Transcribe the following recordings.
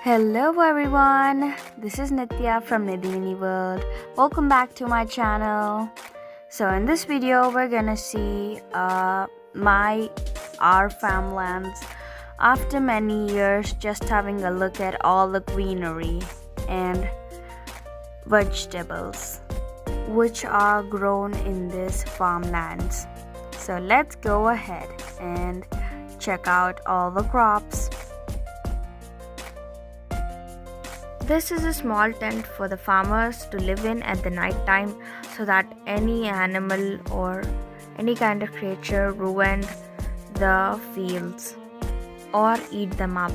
Hello everyone, this is Nitya from Nidhini World. Welcome back to my channel. So in this video we're gonna see our farmlands after many years, just having a look at all the greenery and vegetables which are grown in this farmlands. So let's go ahead and check out all the crops. This is a small tent for the farmers to live in at the night time so that any animal or any kind of creature ruined the fields or eat them up.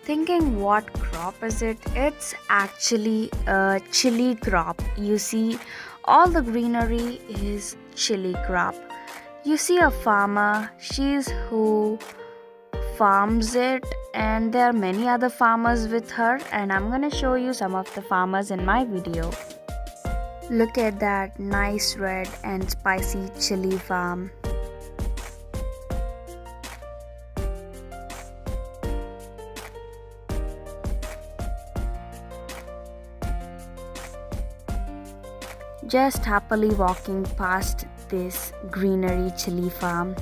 Thinking what crop is it? It's actually a chili crop. You see, all the greenery is chili crop. You see a farmer, she's who farms it, and there are many other farmers with her, and I'm gonna show you some of the farmers in my video. Look at that nice red and spicy chili farm. Just happily walking past this greenery chili farm.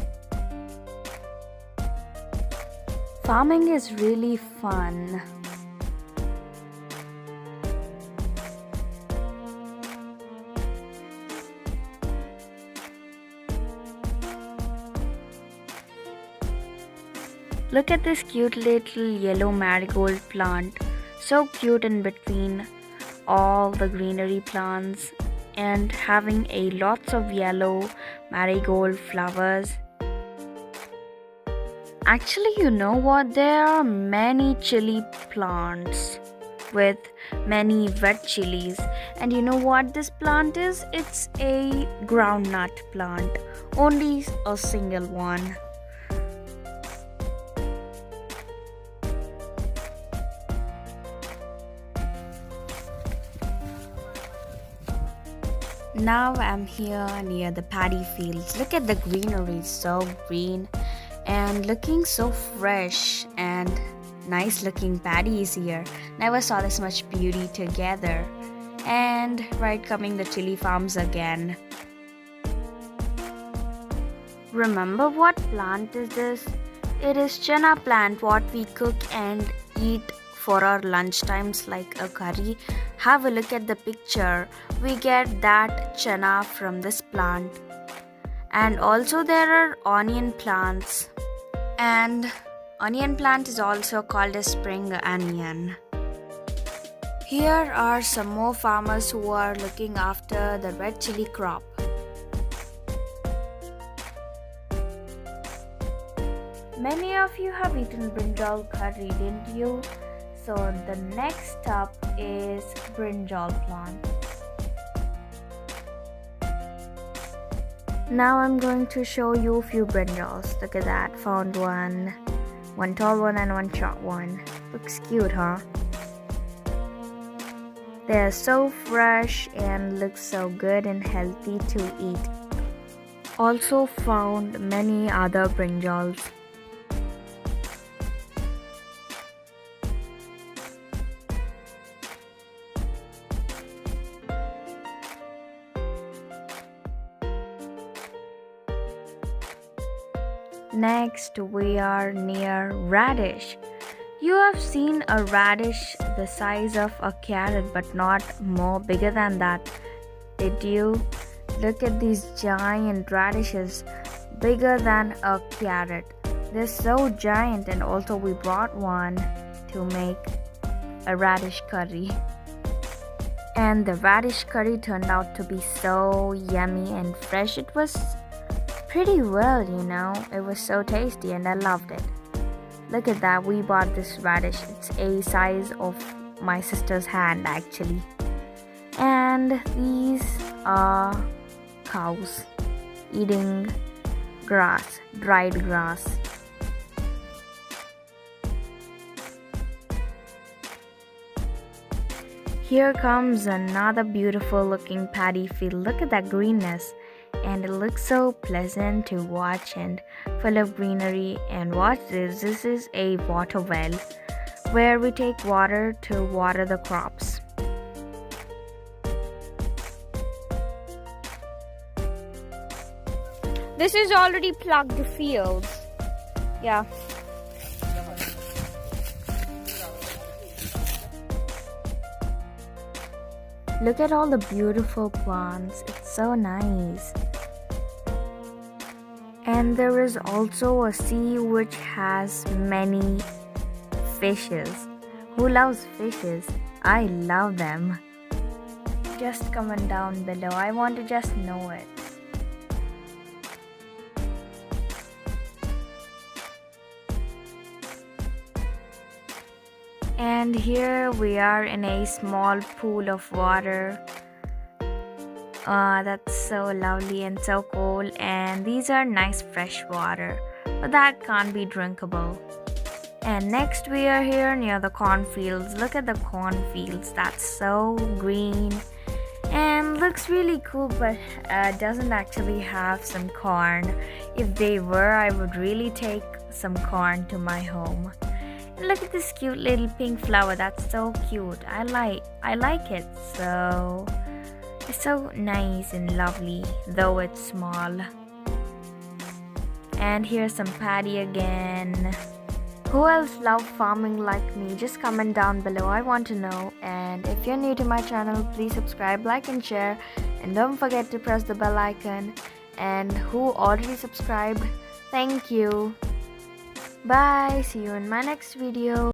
Farming is really fun. Look at this cute little yellow marigold plant. So cute in between all the greenery plants and having a lots of yellow marigold flowers. Actually, you know what? There are many chili plants with many red chilies. And you know what this plant is? It's a groundnut plant. Only a single one. Now I'm here near the Paddy Fields. Look at the greenery, so green and looking so fresh, and nice looking paddies here. Never saw this much beauty together. And right coming the chili farms again. Remember what plant is this? It is chana plant, what we cook and eat for our lunch times like a curry. Have a look at the picture. We get that chana from this plant. And also there are onion plants. And onion plant is also called a spring onion. Here are some more farmers who are looking after the red chili crop. Many of you have eaten brinjal curry, didn't you? So the next stop is Brinjal Plant. Now I'm going to show you a few brinjals. Look at that, found one tall one and one short one. Looks cute, huh? They're so fresh and look so good and healthy to eat. Also found many other brinjals. Next, we are near radish. You have seen a radish the size of a carrot but not more bigger than that. Did you? Look at these giant radishes, bigger than a carrot. They're so giant, and also we brought one to make a radish curry. And the radish curry turned out to be so yummy and fresh. It was pretty well, you know. It was so tasty and I loved it. Look at that, we bought this radish. It's a size of my sister's hand actually. And these are cows eating grass, dried grass. Here comes another beautiful looking paddy field. Look at that greenness. and it looks so pleasant to watch and full of greenery. And watch this, this is a water well where we take water to water the crops. This is already plugged fields. Yeah. Look at all the beautiful plants. It's so nice. And there is also a sea which has many fishes. Who loves fishes? I love them. Just comment down below. I want to just know it. And here we are in a small pool of water. That's so lovely and so cool. And these are nice fresh water, but that can't be drinkable. And next we are here near the cornfields. Look at the cornfields. That's so green and looks really cool, but doesn't actually have some corn. If they were, I would really take some corn to my home. And look at this cute little pink flower. That's so cute. I like it. So it's so nice and lovely, though it's small. And here's some paddy again. Who else love farming like me? Just comment down below. I want to know. And if you're new to my channel, please subscribe, like and share. And don't forget to press the bell icon. And who already subscribed, thank you. Bye. See you in my next video.